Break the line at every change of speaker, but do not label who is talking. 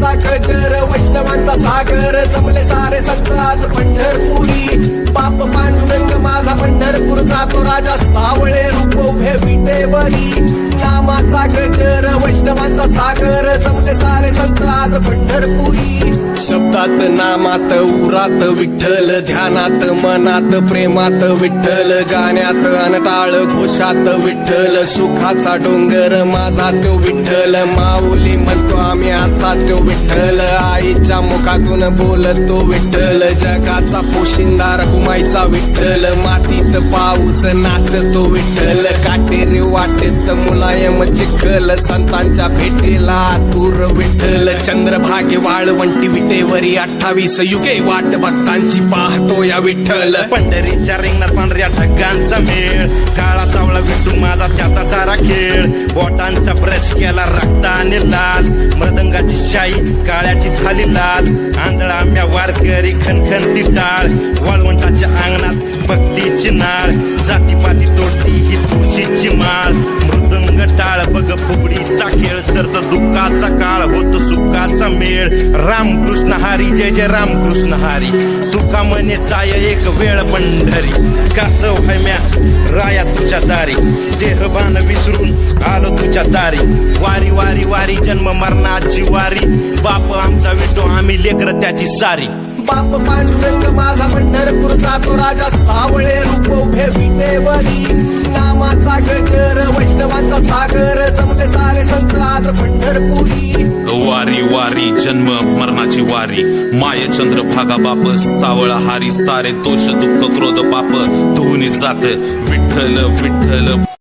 नामाचा गजर वैष्णवांचा सागर जमले सारे संत आज पंढरपुरी बाप पांडुरंग माझा पंढरपूरचा तो राजा सावळे रूप उभे विटेवरी नामाचा गजर वैष्णवांचा सागर जमले सारे संत आज पंढरपुरी शब्दात नामात उरात विठ्ठल ध्यानात मनात प्रेमात विठ्ठल गाण्यात अनटाळ घोषात विठ्ठल सुखाचा डोंगर माझा तो विठ्ठल माऊली म्हणतो आम्ही असा तो विठ्ठल आईच्या मुखातून बोलतो विठ्ठल जगाचा पोशिंदा रघुमाईचा विठ्ठल मातीत पाऊस नाचतो विठ्ठल काटेरी वाटेत मुलायम चिखल संतांच्या भेटीला आतुर विठ्ठल चंद्रभागे वाळवंटी विटेवरी 28 युगे वाट भक्तांची पाहतो या विठ्ठल
पंढरीच्या रिंगणात पांढऱ्या ढगांचा मेळ काळा सावळा विठू माझा त्याचा सारा खेळ बोटांचा ब्रश केला रक्ताने लाल मृदंगाची शाई काळ्याची झाली लाल आंधळा आम्या वारकरी खणखणती टाळ वाळवंटाच्या अंगणात भक्तीची नाळ जातीपाती तोडती ही तुळशीची माळ मृदंग टाळ बघ फुगडीचा खेळ सरत दुःखाचा काळ होतो सुखाचा मेळ रामकृष्ण हरी जय जय रामकृष्ण हरी तुका म्हणे जाय एक वेळ पंढरी कासव है म्या राया तुझ्या दारी देहभान विसरून आलो तुझ्या दारी वारी वारी वारी जन्म मरणाची वारी बाप आमचा विठो आम्ही लेकर त्याची सारी
बाप पांडुरंग माझा पंढरपूरचा तो राजा सावळे रूप उभे विटेवरी नामाचा गजर वैष्णवांचा सागर जमले सारे संत आज पंढरपुरी
वारी वारी जन्म मरणाची वारी माय चंद्र भागा बाप सावळा हारी सारे दोष दुःख क्रोध पाप धुवून जात विठ्ठल विठ्ठल